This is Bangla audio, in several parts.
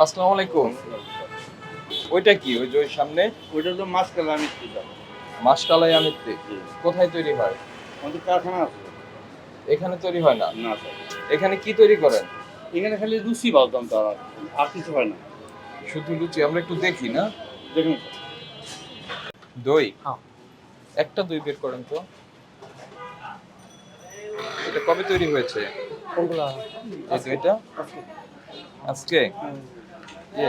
আসসালামু আলাইকুম। ওইটা কি ওই যে ওই সামনে? ওইটা তো মাছকালাই মিষ্টি। মাসকালাই আমিত্তি। কোথায় তৈরি হয়? আমাদের কারখানা আছে। এখানে তৈরি হয় না। না স্যার, এখানে কি তৈরি করেন? এখানে খালি লুচি বানাতাম, তারা আর কিছু হয় না। শুধু লুচি। আমরা একটু দেখি না। দেখুন দই। হ্যাঁ। একটা দই বের করেন তো। এটা কবে তৈরি হয়েছে? কোনগুলা? এই দইটা আজকে?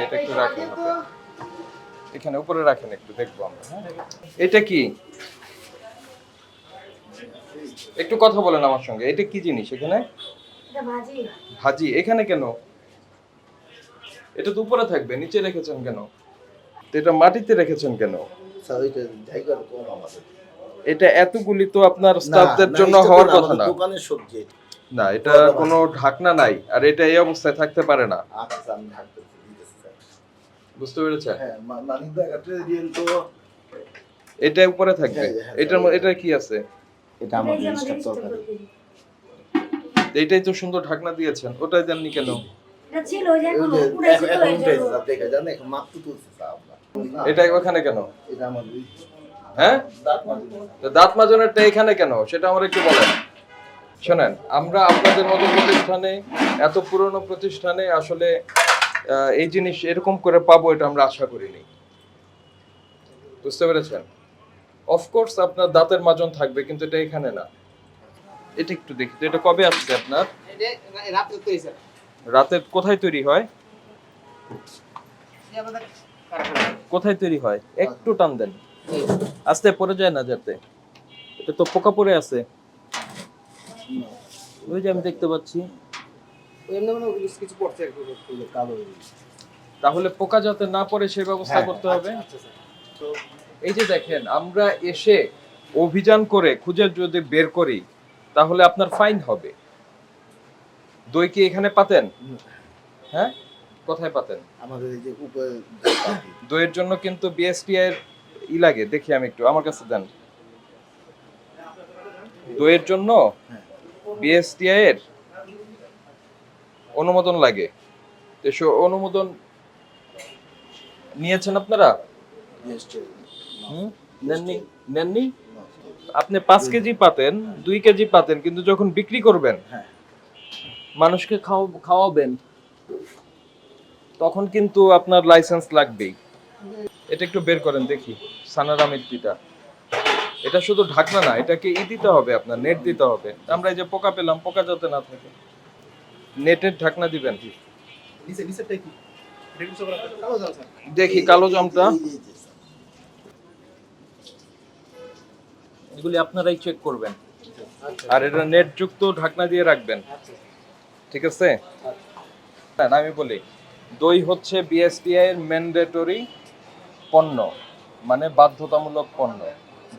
এটা একটু রাখেন হাতে। এখানে উপরে রাখেন, একটু দেখবো আমরা। হ্যাঁ, এটা কি? একটু কথা বলেন আমার সঙ্গে। এটা কি জিনিস এখানে? এটা ভাজি। ভাজি। এখানে কেন? এটা তো উপরে থাকবে, নিচে রেখেছেন কেন? তো এটা মাটিতে রেখেছেন কেন? স্যার ওইটা জায়গা কম আমাদের। এটা এতগুলি তো আপনার না, স্টাফদের না, জন্য এটা তো হওয়ার না, কথা আমাদের না। দোকানের সবজি এটা। না, এটা কোনো ঢাকনা নাই, আর এটা এই অবস্থায় থাকতে পারে না। আচ্ছা, আমি ঢাকতেছি, দিতেছি স্যার। বুঝতে পেরেছেন? হ্যাঁ, মানিক ব্যাগ একটা দিন তো। এটা উপরে থাকবে। হ্যাঁ, এটা কি আছে? এটা আমাদের স্টাফ তরকারি। এইটাই তো সুন্দর ঢাকনা দিয়েছেন, ওটাই দেননি কেন? এটা ছিল ওই যে ওই এখন যে উড়াইছে তো এখন এই উঠে জন্য। স্যার, দেখে যান এখন মাত্র তুলছে স্যার আমরা। এটা ওখানে কেন? এটা আমাদের হ্যাঁ, দাঁত মাজি। তো দাঁত মাজনেরটা এখানে কেন সেটা আমার একটু বলেন। শোনেন, আমরা আপনাদের মতো প্রতিষ্ঠানে, এত পুরনো প্রতিষ্ঠানে আসলে এই জিনিস এরকম করে পাবো এটা আমরা আশা করিনি। বুঝতে পেরেছেন? অফকোর্স আপনার দাঁতের মাজন থাকবে, কিন্তু এটা এখানে না। এটা একটু দেখি তো, এটা কবে আসছে আপনার? রাত্রে তৈরি স্যার। রাতে কোথায় তৈরি হয়? কোথায় তৈরি হয়? একটু টান দেন, আস্তে পড়ে যায় না যাতে। এটা তো পোকা পড়ে আছে। ওই যে আমি দেখতে পাচ্ছি। এমনি মানে কিছু পড়ছে একটু কালো হয়ে গেছে। তাহলে পোকা যাতে না পড়ে সেই ব্যবস্থা হ্যাঁ, করতে হবে। আচ্ছা স্যার। তো এই যে দেখেন, আমরা এসে অভিযান করে খুঁজে যদি বের করি তাহলে আপনার ফাইন হবে। দই কি এখানে পাতেন? হ্যাঁ, কোথায় পাতেন? আমাদের এই যে উপরে দইয়ের জন্য কিন্তু বিএসটি এর লাগে, দেখি আমি একটু, আমার কাছে দেন। দইয়ের জন্য বিএসটি এর অনুমোদন লাগে। তো অনুমোদন নিয়েছেন আপনারা? নেননি? নেননি? আপনি 5 কেজি পাতেন, 2 কেজি পাতেন, কিন্তু যখন বিক্রি করবেন, হ্যাঁ। মানুষকে খাওয়াবেন, তখন কিন্তু আপনার লাইসেন্স লাগবেই। এটা একটু বের করেন দেখি, সানারা মিত্তিটা। এটা শুধু ঢাকনা না, এটাকে দিতে হবে, আপনার নেট দিতে হবে। আমরা এই যে পোকা পেলাম, পোকা যাতে না থাকে, নেটের ঢাকনা দিবেন। নিচেরটা কি? এটা কিছু করা কালো জাল স্যার। দেখি কালো জামটা। এই যে স্যার। এগুলি আপনারাই চেক করবেন, আর এটা নেট যুক্ত ঢাকনা দিয়ে রাখবেন। ঠিক আছে? হ্যাঁ, আমি বলি, দই হচ্ছে বিএসটিআই এর ম্যান্ডেটরি পণ্য, মানে বাধ্যতামূলক পণ্য।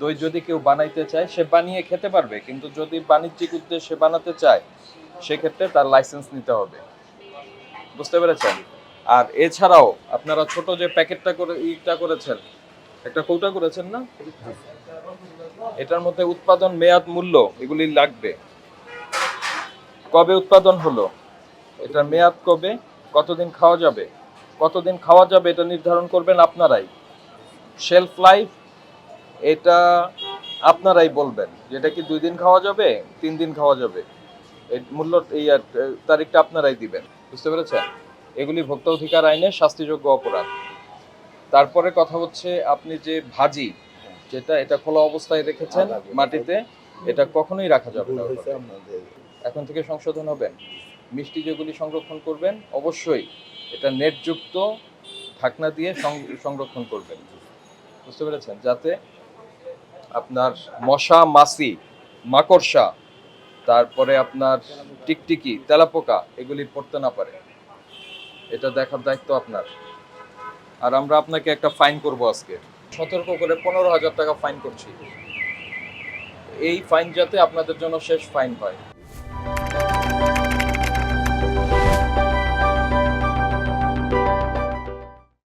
দই যদি কেউ বানাইতে চায় সে বানিয়ে খেতে পারবে, কিন্তু যদি বাণিজ্যিক উদ্দেশ্যে বানাতে চায় সেক্ষেত্রে তার লাইসেন্স নিতে হবে। বুঝতে পেরেছেন? আর এছাড়াও আপনারা ছোট যে প্যাকেটটা করে করেছেন, একটা কৌটা করেছেন না, এটার মধ্যে উৎপাদন, মেয়াদ, মূল্য এগুলি লাগবে। কবে উৎপাদন হলো, এটার মেয়াদ কবে, কতদিন খাওয়া যাবে, কতদিন খাওয়া যাবে এটা নির্ধারণ করবেন আপনারাই। শেলফ লাইফ এটা আপনারাই বলবেন, যেটা কি 2 দিন খাওয়া যাবে, 3 দিন খাওয়া যাবে, এই মূল্য, এই তারিখটা আপনারাই দিবেন। বুঝতে পেরেছেন? এগুলি ভোক্তা অধিকার আইনে শাস্তিযোগ্য অপরাধ। তারপরে কথা হচ্ছে, আপনি যে ভাজি, যেটা এটা খোলা অবস্থায় রেখেছেন মাটিতে, এটা কখনোই রাখা যাবে না। এখন থেকে সংশোধন হবেন। মিষ্টি যেগুলি সংরক্ষণ করবেন, অবশ্যই এটা নেটযুক্ত ঢাকনা দিয়ে সংরক্ষণ করবেন। বুঝতে পেরেছেন? যাতে আপনার মশা, মাছি, মাকড়সা, তারপরে আপনার টিকটিকি, তেলাপোকা এগুলি পড়তে না পারে। এটা দেখার দায়িত্ব আপনার। আর আমরা আপনাকে একটা ফাইন করব আজকে, সতর্ক করে 15,000 টাকা ফাইন করছি। এই ফাইন যাতে আপনাদের জন্য শেষ ফাইন হয়।